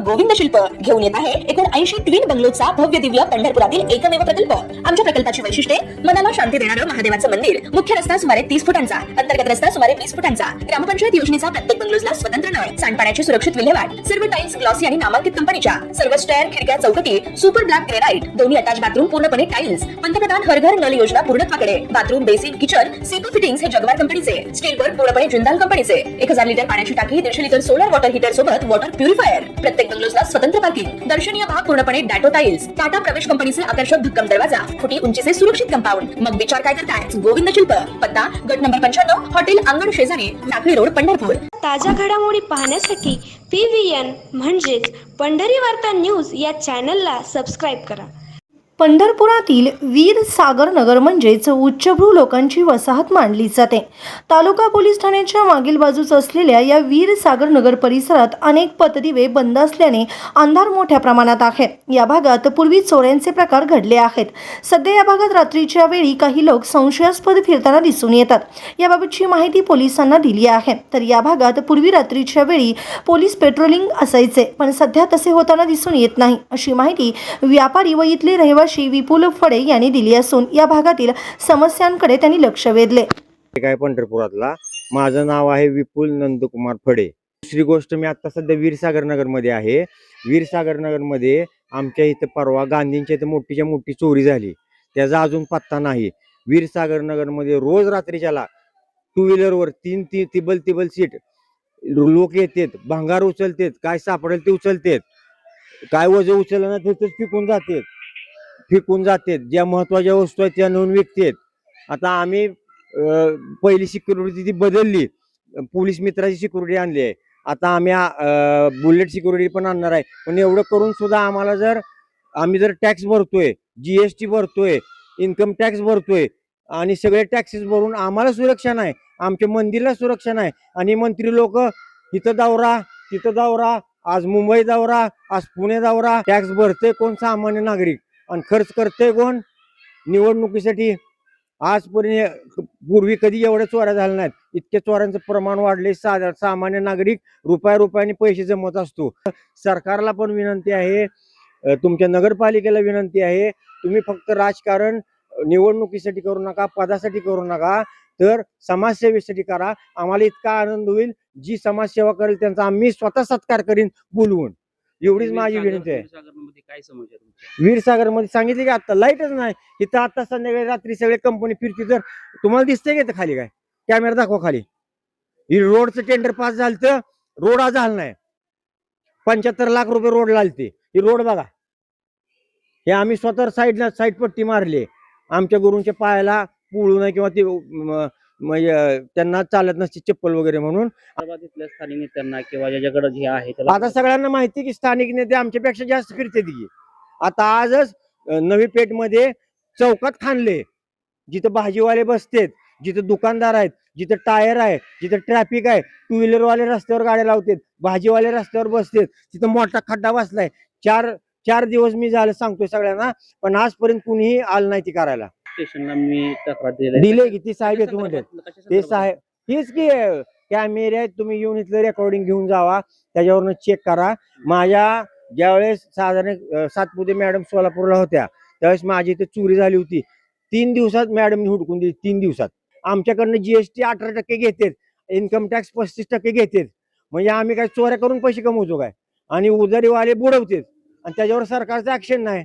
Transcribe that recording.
गोविंद शिल्प घेऊन येत आहे एकूण 80 ट्विन बंगलोचा भव्य दिव्य पंढरपुरातील एकमेव प्रकल्प। आमच्या प्रकल्पाची वैशिष्ट्ये मनाला शांती देणारं महादेवाचं मंदिर, मुख्य रस्ता सुमारे 30 फुटांचा, अंतर्गत रस्ता सुमारे 20 फुटांचा, ग्रामपंचायत योजनेचा प्रत्येक बंगलोजला स्वतंत्र नळ, सांडपाण्याची सुरक्षित विल्हेवाट, सर्व टाइल्स ग्लॉसी आणि नामांकित कंपनीच्या, सर्व स्टेअर, खिडक्या, चौकटी सुपर ब्लॅक ग्रेनाइट, दोन्ही अटॅच बाथरूम पूर्णपणे टाइल्स, पंतप्रधान हर घर नल योजना पूर्णत्वाकडे, bathroom, basin, kitchen, CP fittings हे जगवार कंपनीचे, स्टील वर्क पूर्णपणे जिंदाल कंपनीचे, 1000 लिटर पाण्याची टाकी, 150 लिटर सोलर वॉटर हीटर सोबत वॉटर प्युरिफायर, प्रत्येक बंगलोजला स्वतंत्र पार्किंग, दर्शनीय भाग पूर्णपणे डॅटो टाइल्स, टाटा प्रवेश कंपनीचे आकर्षक भक्कम दरवाजा, फुटी उंचीचे सुरक्षित कंपाऊंड। मग विचार काय करताय? गोविंद शिल्प, पत्ता गट नंबर 95, हॉटेल अंगण शेजारी, टाकळी रोड, पंढरपूर। ताज्या घडामोडी पाहण्यासाठी PVN म्हणजेच पंढरी वार्ता न्यूज या चॅनलला सबस्क्राईब करा। पंढरपुरातील वीर सागर नगर म्हणजेच उच्चभ्रू लोकांची वसाहत मानली जाते। तालुका पोलीस ठाण्याच्या मागील बाजूस असलेल्या या वीर सागर नगर परिसरात अनेक पथदिवे बंद असल्याने अंधार मोठ्या प्रमाणात आहे। या भागात पूर्वी चोऱ्यांचे प्रकार घडले आहेत। सध्या या भागात रात्रीच्या वेळी काही लोक संशयास्पद फिरताना दिसून येतात। याबाबतची माहिती पोलिसांना दिली आहे। तर या भागात पूर्वी रात्रीच्या वेळी पोलीस पेट्रोलिंग असायचे, पण सध्या तसे होताना दिसून येत नाही, अशी माहिती व्यापारी व इथले रहिवासी विपुल फडे यांनी दिली असून या भागातील समस्यांकडे त्यांनी लक्ष वेधले। काय पंढरपुरातला माझं नाव आहे विपुल नंदकुमार फडे। दुसरी गोष्ट, मी आता सध्या वीरसागर नगर मध्ये आहे। वीरसागर नगर मध्ये आमच्या इथे परवा गांधींच्या इथे मोठीच्या मोठी चोरी झाली, त्याचा अजून पत्ता नाही। वीरसागर नगर मध्ये रोज रात्रीच्याला 2 व्हीलरवर 3 तिबल सीट लोक येतात, भंगार उचलतात, काय सापडेल ते उचलतात, काय वजन उचललं ना तिथेच फेकून जातात, ज्या महत्वाच्या वस्तू आहेत त्या नेऊन विकतात। आता आम्ही पहिली सिक्युरिटी ती बदलली, पोलीस मित्राची सिक्युरिटी आणली आहे। आता आम्ही बुलेट सिक्युरिटी पण आणणार आहे। पण एवढं करून सुद्धा आम्हाला आम्ही जर टॅक्स भरतोय, GST भरतोय, इन्कम टॅक्स भरतोय आणि सगळे टॅक्सेस भरून आम्हाला सुरक्षा नाही, आमच्या मंदिराला सुरक्षा नाही। आणि मंत्री लोक इथं दौरा तिथं दौरा, आज मुंबई दौरा, आज पुणे दौरा। टॅक्स भरते कोण? सामान्य नागरिक। आणि खर्च करते कोण? निवडणुकीसाठी। आजपर्यंत पूर्वी कधी एवढ्या चोऱ्या झाल्या नाहीत, इतक्या चोऱ्यांचं प्रमाण वाढले। सामान्य नागरिक रुपयाने पैसे जमत असतो। सरकारला पण विनंती आहे, तुमच्या नगरपालिकेला विनंती आहे, तुम्ही फक्त राजकारण निवडणुकीसाठी करू नका, पदासाठी करू नका, तर समाजसेवेसाठी करा। आम्हाला इतका आनंद होईल, जी समाजसेवा करेल त्यांचा आम्ही स्वतः सत्कार करीन बोलवून। एवढीच माझी विनंती आहे। वीरसागर मध्ये सांगितले की आता लाईटच नाही इथं। आता संध्याकाळी रात्री सगळे कंपनी फिरती, जर तुम्हाला दिसतंय का खाली? काय कॅमेरा दाखवा खाली। ही रोडचं टेंडर पास झालं तर रोड आज झाला नाही, 75 लाख रुपये रोड लागते। ही रोड बघा, हे आम्ही स्वतः साईड पट्टी मारली। आमच्या गुरूंच्या पायाला पुळू नाही किंवा ते त्यांना चालत नसते चप्पल वगैरे म्हणून। स्थानिक नेत्यांना किंवा ज्याच्याकडे जे आहे आता सगळ्यांना माहिती की स्थानिक नेते आमच्यापेक्षा जास्त फिरते ती। आता आजच नवी पेठ मध्ये चौकात खाणले, जिथं भाजीवाले बसतेत, जिथं दुकानदार आहेत, जिथं टायर आहे, जिथं ट्रॅफिक आहे, 2 व्हीलरवाले रस्त्यावर गाड्या लावतात, भाजीवाले रस्त्यावर बसतेत, तिथं मोठा खड्डा बसलाय। 4 दिवस मी झालं सांगतोय सगळ्यांना, पण आजपर्यंत कुणीही आलं नाही ती करायला। स्टेशनला मी तक्रार दिले की ती साहेब येतो म्हणते, ते साहेब हेच की कॅमेरे आहेत, तुम्ही येऊन इथलं रेकॉर्डिंग घेऊन जावा, त्याच्यावरनं चेक करा। माझ्या ज्यावेळेस साधारण सातपुते मॅडम सोलापूरला होत्या त्यावेळेस माझी इथे चोरी झाली होती। 3 दिवसात मॅडमनी हुडकून दिली, 3 दिवसात। आमच्याकडनं GST 18% घेतात, इन्कम टॅक्स 35% घेतात। म्हणजे आम्ही काय चोऱ्या करून पैसे कमवतो काय? आणि उधारीवाले बुडवतात आणि त्याच्यावर सरकारचं ऍक्शन नाही।